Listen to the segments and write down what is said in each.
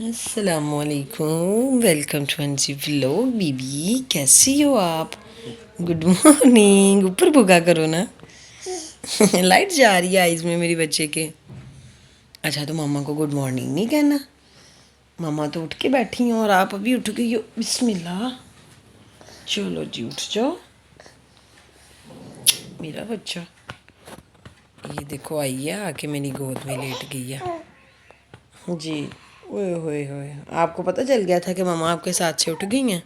अस्सलामुअलैकुम, welcome to NG vlog. बीबी कैसी हो आप? Good morning. ऊपर भूखा करो ना। लाइट जा रही है आइज में मेरी बच्चे के। अच्छा, तो मम्मा को गुड मॉर्निंग नहीं कहना? मम्मा तो उठ के बैठी हैं और आप अभी उठ गई हो। बिस्मिल्लाह। चलो जी, उठ जाओ मेरा बच्चा। ये देखो आई है, आके मेरी गोद में लेट गई है जी। ओए होए होए, आपको पता चल गया था कि मम्मा आपके साथ से उठ गई हैं?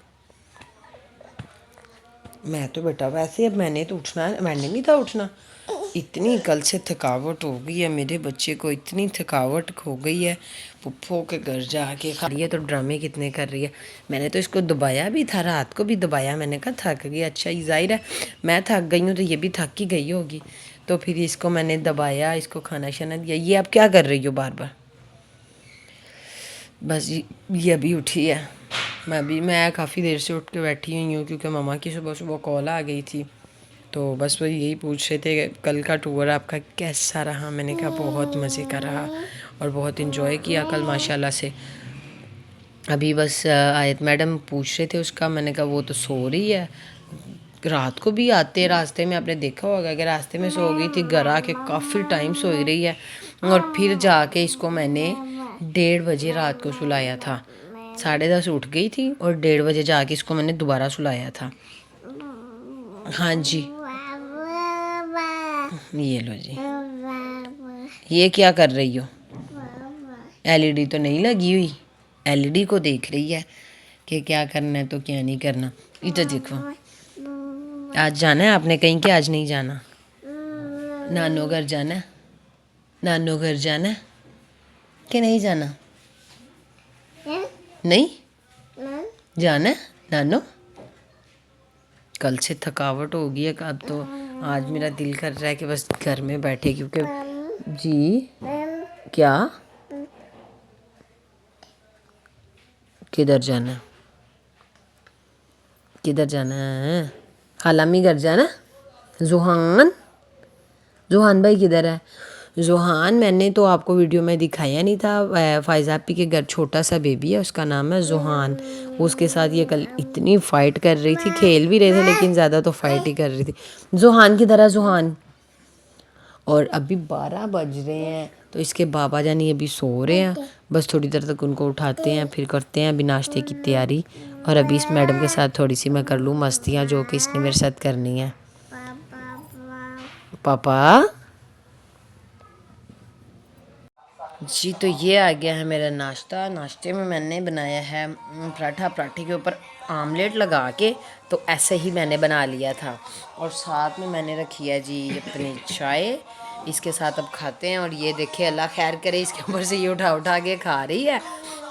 मैं तो बेटा वैसे अब मैंने तो उठना है, मैंने नहीं था उठना। इतनी कल से थकावट हो गई है मेरे बच्चे को, इतनी थकावट हो गई है। पुप्पो के घर जाके खा रही है तो ड्रामे कितने कर रही है। मैंने तो इसको दबाया भी था, रात को भी दबाया। मैंने कहा थक गई। अच्छा, ये जाहिर है मैं थक गई हूँ तो ये भी थक ही गई होगी। तो फिर इसको मैंने दबाया, इसको खाना शाना दिया। ये आप क्या कर रही हो बार बार? बस ये अभी उठी है। मैं काफ़ी देर से उठ के बैठी हुई हूँ क्योंकि मम्मा की सुबह सुबह कॉल आ गई थी। तो बस वो यही पूछ रहे थे कि कल का टूर आपका कैसा रहा। मैंने कहा बहुत मज़े का रहा और बहुत इन्जॉय किया कल माशाल्लाह से। अभी बस आयत मैडम पूछ रहे थे उसका। मैंने कहा वो तो सो रही है। रात को भी आते रास्ते में आपने देखा होगा कि रास्ते में सो गई थी, घर आके काफ़ी टाइम सोई रही है। और फिर जाके इसको मैंने 1:30 बजे रात को सुलाया था। 10:30 उठ गई थी और 1:30 बजे जाके इसको मैंने दोबारा सुलाया था। हाँ जी, ये लो जी। ये क्या कर रही हो? एलईडी तो नहीं लगी हुई, एलईडी को देख रही है कि क्या करना है तो क्या नहीं करना। इधर देखो, आज जाना है आपने कहीं कि आज नहीं जाना? नानो घर जाना है? नानो घर जाना है कि नहीं जाना? नहीं जाना है नानो? कल से थकावट हो गई है। अब तो आज मेरा दिल कर रहा है कि बस घर में बैठे, क्योंकि जी क्या किधर जाना है? किधर जाना है? हालामी घर जाना है? जुहान, जुहान भाई किधर है? जुहान मैंने तो आपको वीडियो में दिखाया नहीं था। फ़ायज़ापी के घर छोटा सा बेबी है, उसका नाम है जुहान। उसके साथ ये कल इतनी फ़ाइट कर रही थी, खेल भी रहे थे लेकिन ज़्यादा तो फ़ाइट ही कर रही थी। जुहान किधर है? जुहान। और अभी 12 बज रहे हैं तो इसके बाबा जानी अभी सो रहे हैं। बस थोड़ी देर तक उनको उठाते हैं, फिर करते हैं अभी नाश्ते की तैयारी। और अभी इस मैडम के साथ थोड़ी सी मैं कर लूँ मस्तियाँ जो कि इसने मेरे साथ करनी है। पापा जी, तो ये आ गया है मेरा नाश्ता। नाश्ते में मैंने बनाया है पराठा। पराठे के ऊपर आमलेट लगा के तो ऐसे ही मैंने बना लिया था। और साथ में मैंने रखी है जी अपनी चाय। इसके साथ अब खाते हैं। और ये देखिए अल्लाह खैर करे, इसके ऊपर से ये उठा उठा के खा रही है।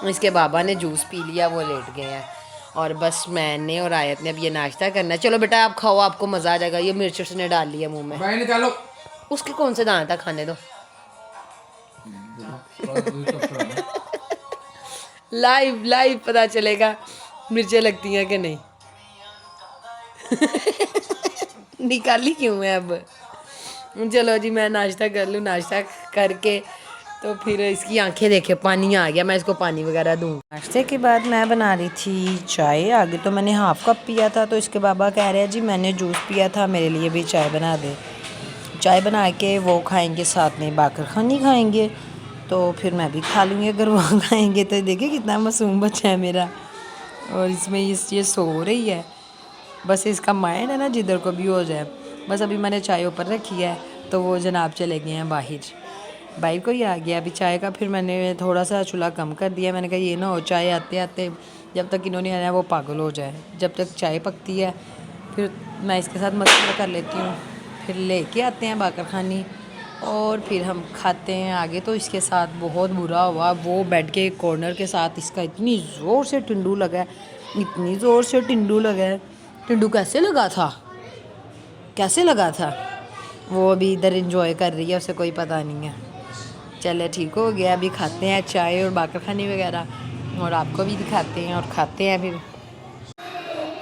इसके बाबा ने जूस पी लिया, वो लेट गए हैं। और बस मैंने और आयत ने अब ये नाश्ता करना है। चलो बेटा आप खाओ, आपको मज़ा आ जाएगा। ये मिर्च उसने डाल लिया मुँह में। निकालो, उसके कौन से दांत था, खाने दो। लाइव लाइव पता चलेगा मिर्चें लगती हैं कि नहीं। निकाली क्यों है अब? चलो जी, मैं नाश्ता कर लूँ। नाश्ता करके तो फिर इसकी आंखें देखे पानी आ गया, मैं इसको पानी वगैरह दूँ। नाश्ते के बाद मैं बना रही थी चाय। आगे तो मैंने हाफ़ कप पिया था तो इसके बाबा कह रहे हैं जी मैंने जूस पिया था, मेरे लिए भी चाय बना दे। चाय बना के वो खाएंगे, साथ में बाकर खानी खाएंगे। तो फिर मैं भी खा लूँगी अगर वो खाएंगे। तो देखिए कितना मासूम बच्चा है मेरा। और इसमें ये सो रही है। बस इसका माइंड है ना जिधर को भी हो जाए। बस अभी मैंने चाय ऊपर रखी है तो वो जनाब चले गए हैं बाहर। बाहर को ही आ गया अभी चाय का। फिर मैंने थोड़ा सा चूल्हा कम कर दिया। मैंने कहा ये ना हो चाय आते आते जब तक इन्होंने आया वो पागल हो जाए। जब तक चाय पकती है फिर मैं इसके साथ मस्ती कर लेती हूँ। फिर लेके आते हैं बाकर खानी और फिर हम खाते हैं आगे। तो इसके साथ बहुत बुरा हुआ, वो बेड के कॉर्नर के साथ इसका इतनी ज़ोर से टिंडू लगा है, इतनी ज़ोर से टिंडू लगा है। टिंडू कैसे लगा था, कैसे लगा था? वो अभी इधर एंजॉय कर रही है, उसे कोई पता नहीं है। चले ठीक हो गया, अभी खाते हैं चाय और बाकर खानी वगैरह और आपको भी दिखाते हैं और खाते हैं फिर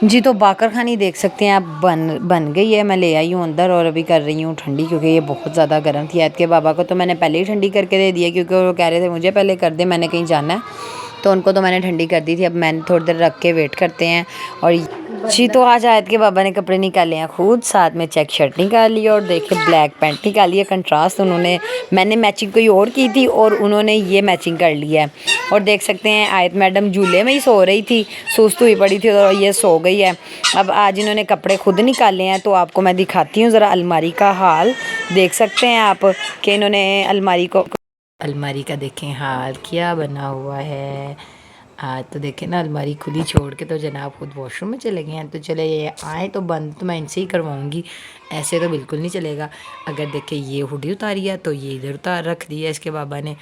जी। तो बाकर खानी देख सकते हैं आप बन गई है। मैं ले आई हूँ अंदर और अभी कर रही हूँ ठंडी क्योंकि ये बहुत ज़्यादा गर्म थी। ऐद के बाबा को तो मैंने पहले ही ठंडी करके दे दिया क्योंकि वो कह रहे थे मुझे पहले कर दे, मैंने कहीं जाना है। तो उनको तो मैंने ठंडी कर दी थी। अब मैंने थोड़ी देर रख के वेट करते हैं। और जी तो आज आयत के बाबा ने कपड़े निकाले हैं खुद, साथ में चेक शर्ट निकाली और देखिए ब्लैक पैंट निकाली है। कंट्रास्ट उन्होंने, मैंने मैचिंग कोई और की थी और उन्होंने ये मैचिंग कर लिया है। और देख सकते हैं आयत मैडम झूले में ही सो रही थी, सुस्त हुई पड़ी थी और ये सो गई है। अब आज इन्होंने कपड़े खुद निकाले हैं तो आपको मैं दिखाती हूँ ज़रा अलमारी का हाल। देख सकते हैं आप कि इन्होंने अलमारी का देखें हाल क्या बना हुआ है। आज तो देखें ना, अलमारी खुली छोड़ के तो जनाब खुद वॉशरूम में चले गए हैं। तो चले ये आए तो बंद तो मैं इनसे ही करवाऊँगी, ऐसे तो बिल्कुल नहीं चलेगा। अगर देखें ये हुडी उतारी है तो ये इधर उतार रख दिया इसके बाबा ने।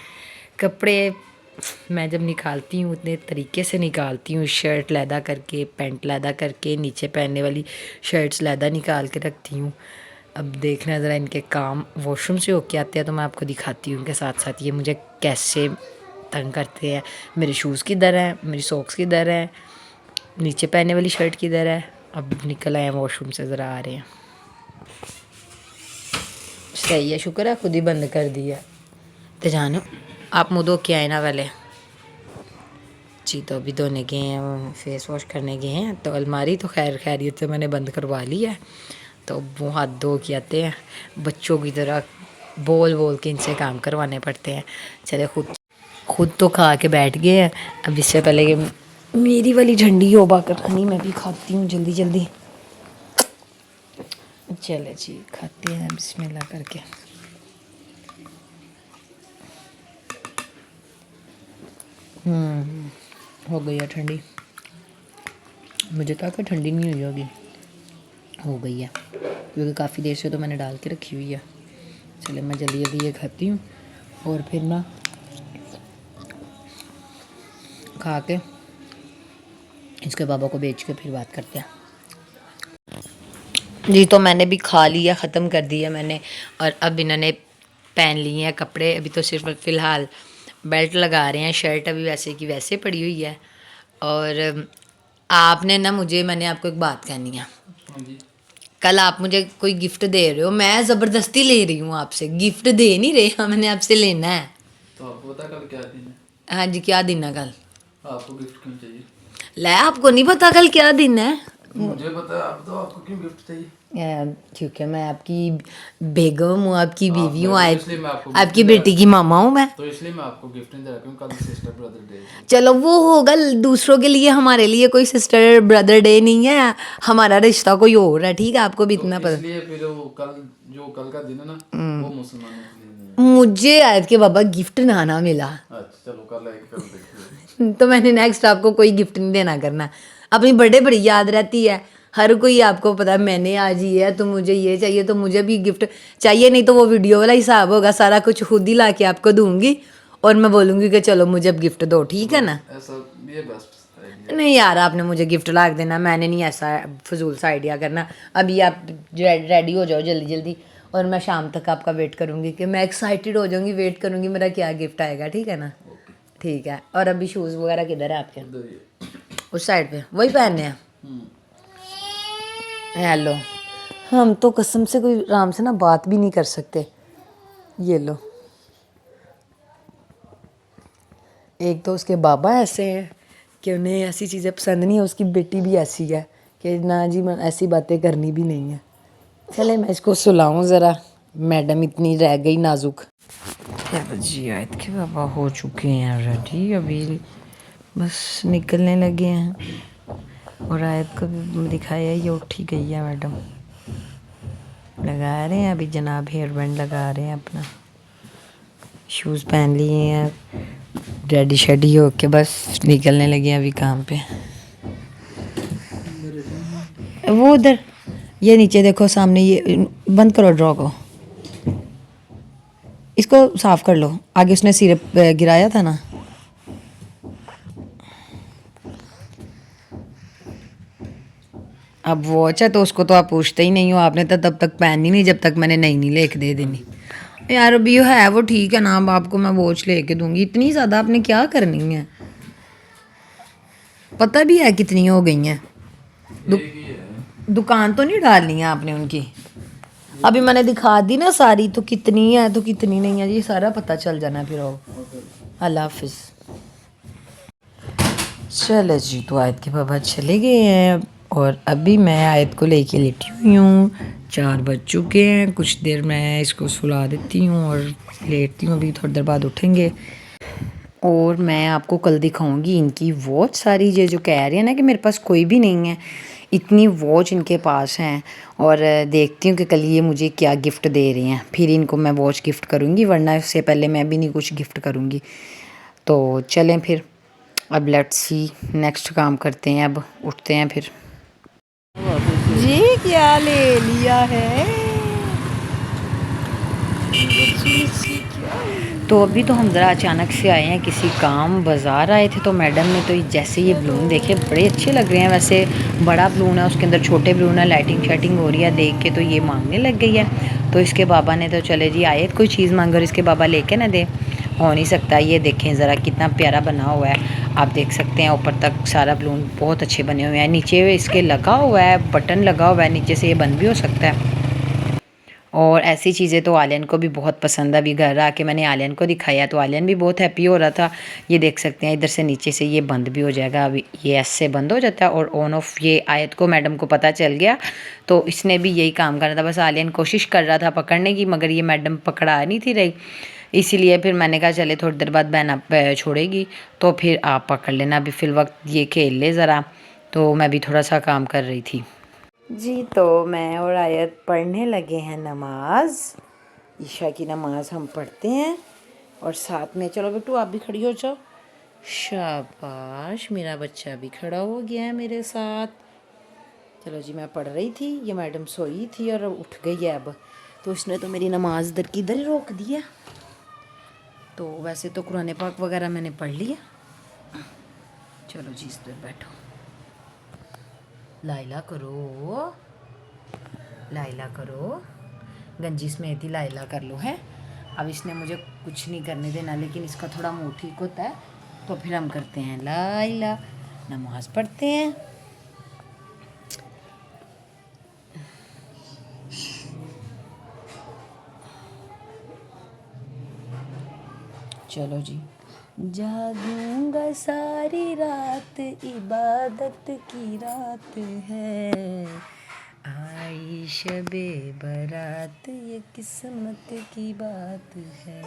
कपड़े मैं जब निकालती हूँ उतने तरीके से निकालती हूँ, शर्ट लैदा करके, पैंट लैदा करके, नीचे पहनने वाली शर्ट्स लैदा निकाल के रखती हूँ। अब देखना ज़रा इनके काम, वॉशरूम से होके आते हैं तो मैं आपको दिखाती हूँ उनके साथ साथ ये मुझे कैसे तंग करते हैं। मेरे शूज़ किधर हैं, मेरी सॉक्स किधर हैं, नीचे पहनने वाली शर्ट किधर है। अब निकल आए हैं वॉशरूम से, ज़रा आ रहे हैं। सही है, शुक्र है खुद ही बंद कर दिया। तो जानो आप मुँह धो के आए ना पहले जी। तो अभी धोने गए हैं, फेस वॉश करने गए हैं। तो अलमारी तो खैरियत से मैंने बंद करवा ली है। तो वो हाथ धो के आते हैं, बच्चों की तरह बोल बोल के इनसे काम करवाने पड़ते हैं। चले खुद तो खा के बैठ गए हैं। अब इससे पहले कि मेरी वाली झंडी होबा करानी, मैं भी खाती हूँ जल्दी जल्दी। चले जी खाते हैं बिस्मिल्लाह करके। हो गई है ठंडी, मुझे कहा कि ठंडी नहीं हुई होगी, हो गई है क्योंकि काफ़ी देर से तो मैंने डाल के रखी हुई है। चले मैं जल्दी जल्दी ये खाती हूँ और फिर ना खा के इसके बाबा को बेच के फिर बात करते हैं जी। तो मैंने भी खा लिया, ख़त्म कर दिया मैंने। और अब इन्होंने पहन लिए हैं कपड़े। अभी तो सिर्फ फ़िलहाल बेल्ट लगा रहे हैं, शर्ट अभी वैसे की वैसे पड़ी हुई है। और आपने ना मुझे, मैंने आपको एक बात कहनी है। कल आप मुझे कोई गिफ्ट दे रहे हो, मैं ज़बरदस्ती ले रही हूँ आपसे, गिफ्ट दे नहीं रहे, हाँ मैंने आपसे लेना है। तो आपको पता कल क्या दिन है? हाँ जी, क्या दिन है कल? आपको गिफ्ट क्यों चाहिए? ले आपको नहीं पता कल क्या दिन है? मुझे पता है, आप तो आपको क्यों गिफ्ट चाहिए? क्योंकि मैं आपकी बेगम हूँ, आपकी बीवी हूँ, इसलिए मैं आपको आपकी बेटी की मामा हूँ मैं। तो इसलिए मैं आपको गिफ्ट नहीं दे रहा क्योंकि कल सिस्टर ब्रदर डे है। चलो वो होगा दूसरों के लिए, हमारे लिए कोई सिस्टर ब्रदर डे नहीं है, हमारा रिश्ता कोई और है, ठीक है? आपको भी इतना पता। इसलिए फिर वो कल का दिन है ना, वो मुसलमानों के लिए नहीं मुझे आयत के बाबा गिफ्ट ना मिला। है। अच्छा चलो कल एक कल देखिए। तो मैंने नेक्स्ट आपको कोई गिफ्ट नहीं देना करना। अपनी बर्थडे बड़ी याद रहती है, हर कोई आपको पता है मैंने आज ये है तो मुझे ये चाहिए, तो मुझे भी गिफ्ट चाहिए। नहीं तो वो वीडियो वाला हिसाब होगा, सारा कुछ खुद ही ला के आपको दूंगी और मैं बोलूँगी कि चलो मुझे अब गिफ्ट दो, ठीक है ना? ऐसा ये बेस्ट आइडिया। नहीं यार, आपने मुझे गिफ्ट ला देना, मैंने नहीं ऐसा फजूल सा आइडिया करना। अभी आप रेडी हो जाओ जल्दी जल्दी और मैं शाम तक आपका वेट करूँगी कि मैं एक्साइटेड हो जाऊँगी, वेट करूँगी मेरा क्या गिफ्ट आएगा, ठीक है ना? ठीक है। और अभी शूज़ वगैरह किधर है आपके? उस साइड पे वही पहनने हैं। हेलो, हम तो कसम से कोई आराम से ना बात भी नहीं कर सकते। ये लो, एक तो उसके बाबा ऐसे हैं कि उन्हें ऐसी चीज़ें पसंद नहीं है, उसकी बेटी भी ऐसी है कि ना जी ऐसी बातें करनी भी नहीं है। चले मैं इसको सुलाऊं ज़रा, मैडम इतनी रह गई नाजुक। जी आयत के बाबा हो चुके हैं रेडी, अभी बस निकलने लगे हैं। और आयत को भी दिखाया, ये उठी गई है मैडम। लगा रहे हैं अभी जनाब, हेयर बैंड लगा रहे हैं अपना, शूज़ पहन लिए हैं, रेडी शेडी हो के बस निकलने लगे हैं अभी काम पे। वो उधर ये नीचे देखो सामने, ये बंद करो ड्रॉ को, इसको साफ कर लो। आगे उसने सिरप गिराया था ना। अब वॉच है तो उसको तो आप पूछते ही नहीं हो, आपने तो तब तक पहनी नहीं जब तक मैंने नई नहीं लेके दे देनी। यार अभी है वो ठीक है ना, अब आपको मैं वॉच लेके दूंगी। इतनी ज़्यादा आपने क्या करनी है, पता भी है कितनी हो गई हैं। दुकान तो नहीं डालनी है आपने उनकी, अभी मैंने दिखा दी ना सारी, तो कितनी है तो कितनी नहीं है, ये सारा पता चल जाना फिर। अल्लाह हाफिज़। चलो जी, तो आयत के पापा चले गए हैं और अभी मैं आयत को लेके लेटी हुई हूँ। 4 बज चुके हैं। कुछ देर मैं इसको सुला देती हूँ और लेटती हूँ। अभी थोड़ी देर बाद उठेंगे और मैं आपको कल दिखाऊंगी इनकी वॉच सारी। ये जो कह रही है ना कि मेरे पास कोई भी नहीं है, इतनी वॉच इनके पास हैं। और देखती हूँ कि कल ये मुझे क्या गिफ्ट दे रही हैं, फिर इनको मैं वॉच गिफ्ट करूँगी, वरना इससे पहले मैं भी नहीं कुछ गिफ्ट करूँगी। तो चलें फिर, अब लेट्स सी नेक्स्ट काम करते हैं। अब उठते हैं फिर। ये क्या ले लिया है? तो अभी तो हम ज़रा अचानक से आए हैं किसी काम, बाज़ार आए थे। तो मैडम ने तो जैसे ये बलून देखे, बड़े अच्छे लग रहे हैं। वैसे बड़ा बलून है, उसके अंदर छोटे बलून है, लाइटिंग शाइटिंग हो रही है। देख के तो ये मांगने लग गई है। तो इसके बाबा ने तो चले जी, आए कोई चीज़ मांग और इसके बाबा लेके ना दे, हो नहीं सकता। ये देखें ज़रा कितना प्यारा बना हुआ है, आप देख सकते हैं। ऊपर तक सारा बलून बहुत अच्छे बने हुए हैं। नीचे इसके लगा हुआ है, बटन लगा हुआ है नीचे से, ये बंद भी हो सकता है। और ऐसी चीज़ें तो आलियन को भी बहुत पसंद है। अभी घर आके मैंने आलियन को दिखाया तो आलियन भी बहुत हैप्पी हो रहा था। ये देख सकते हैं, इधर से नीचे से ये बंद भी हो जाएगा। अभी ये ऐसे बंद हो जाता है और ऑन ऑफ। ये आयत को मैडम को पता चल गया तो इसने भी यही काम करना था। बस आलियन कोशिश कर रहा था पकड़ने की, मगर ये मैडम पकड़ा नहीं थी रही। इसीलिए फिर मैंने कहा चले थोड़ी देर बाद बहन आप छोड़ेगी तो फिर आप पकड़ लेना। अभी फिल वक्त ये खेल ले ज़रा। तो मैं भी थोड़ा सा काम कर रही थी जी। तो मैं और आयत पढ़ने लगे हैं नमाज। ईशा की नमाज हम पढ़ते हैं और साथ में, चलो बेटू आप भी खड़ी हो जाओ। शाबाश, मेरा बच्चा भी खड़ा हो गया है मेरे साथ। चलो जी, मैं पढ़ रही थी, ये मैडम सोई थी और उठ गई है अब। तो उसने तो मेरी नमाज इधर की इधर ही रोक दी है। तो वैसे तो कुरान पाक वगैरह मैंने पढ़ लिया। चलो जी, इस पर बैठो, लाइला करो, लाइला करो, गंजी समेत ही लाइला कर लो है। अब इसने मुझे कुछ नहीं करने देना, लेकिन इसका थोड़ा मुंह ठीक होता है तो फिर हम करते हैं लाइला, नमाज पढ़ते हैं। चलो जी। जागूंगा सारी रात, इबादत की रात है, आई शबे बारात, ये किस्मत की बात है।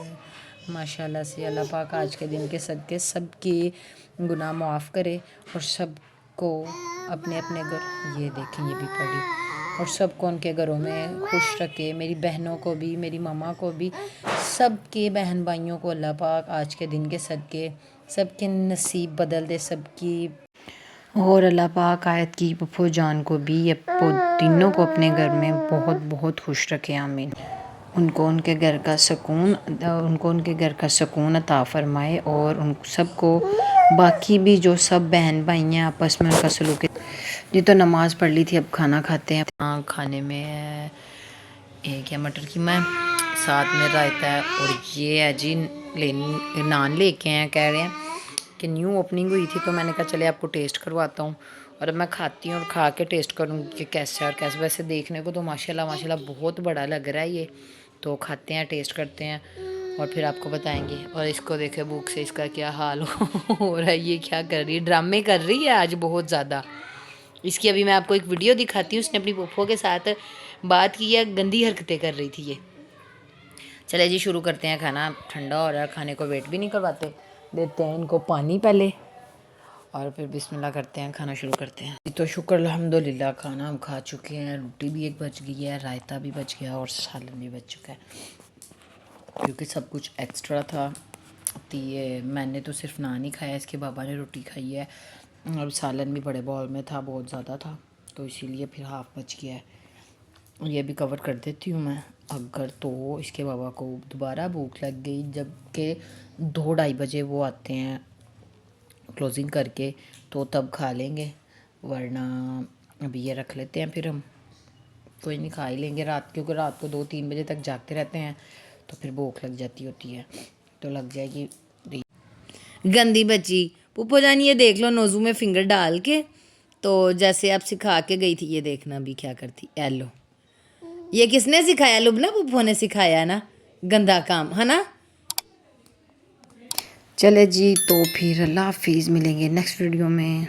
माशाल्लाह से अल्लाह पाक आज के दिन के सदके सबके गुनाह माफ़ करे और सबको अपने अपने घर, ये देखें ये भी पढ़ी, और सबको उनके घरों में खुश रखे। मेरी बहनों को भी, मेरी मामा को भी, सबके बहन भाइयों को अल्लाह पाक आज के दिन के सदके सबके नसीब बदल दे सबकी। और अल्लाह पाक आयत की पप्पो जान को भी, तीनों को अपने घर में बहुत बहुत खुश रखे, आमीन। उनको उनके घर का सुकून अता फरमाए और उन सबको, बाकी भी जो सब बहन भाई हैं आपस में उनका सलूक। ये तो नमाज़ पढ़ ली थी, अब खाना खाते हैं। खाने में एक है मटर कीमा, साथ में रायता है और ये है जी नान लेके हैं। कह रहे हैं कि न्यू ओपनिंग हुई थी तो मैंने कहा चले आपको टेस्ट करवाता हूँ। और अब मैं खाती हूँ और खा के टेस्ट करूँगी कि कैसे और कैसे। वैसे देखने को तो माशाल्लाह माशाल्लाह बहुत बड़ा लग रहा है ये। तो खाते हैं, टेस्ट करते हैं और फिर आपको बताएंगे। और इसको देखे भूख से इसका क्या हाल हो रहा है, ये क्या कर रही है, ड्रामे कर रही है आज बहुत ज़्यादा। इसकी अभी मैं आपको एक वीडियो दिखाती हूँ, उसने अपनी पुप्पो के साथ बात की है, गंदी हरकतें कर रही थी ये। चले जी शुरू करते हैं। खाना ठंडा हो रहा है, खाने को वेट भी नहीं करवाते, देते हैं इनको पानी पहले और फिर बिस्मिल्लाह करते हैं, खाना शुरू करते हैं। तो शुक्र अल्हम्दुलिल्लाह खाना हम खा चुके हैं। रोटी भी एक बच गई है, रायता भी बच गया और सालन भी बच चुका है, क्योंकि सब कुछ एक्स्ट्रा था। तो ये मैंने तो सिर्फ नान ही खाया, इसके बाबा ने रोटी खाई है और सालन भी बड़े बॉल में था, बहुत ज़्यादा था, तो इसीलिए फिर हाफ़ बच गया है। ये भी कवर कर देती हूँ मैं। अगर तो इसके बाबा को दोबारा भूख लग गई, जबकि 2-2:30 बजे वो आते हैं क्लोजिंग करके, तो तब खा लेंगे, वरना अभी ये रख लेते हैं। फिर हम कोई नहीं, खा ही लेंगे रात, क्योंकि रात को 2-3 बजे तक जागते रहते हैं तो फिर भूख लग जाती होती है, तो लग जाएगी। गंदी बच्ची पुप्पो जानी, ये देख लो नोज़ू में फिंगर डाल के, तो जैसे आप सिखा के गई थी, ये देखना भी क्या करती। एलो, ये किसने सिखाया? लुबना पुप्पो ने सिखाया ना, गंदा काम है ना। चले जी, तो फिर अल्लाह हाफिज़, मिलेंगे नेक्स्ट वीडियो में।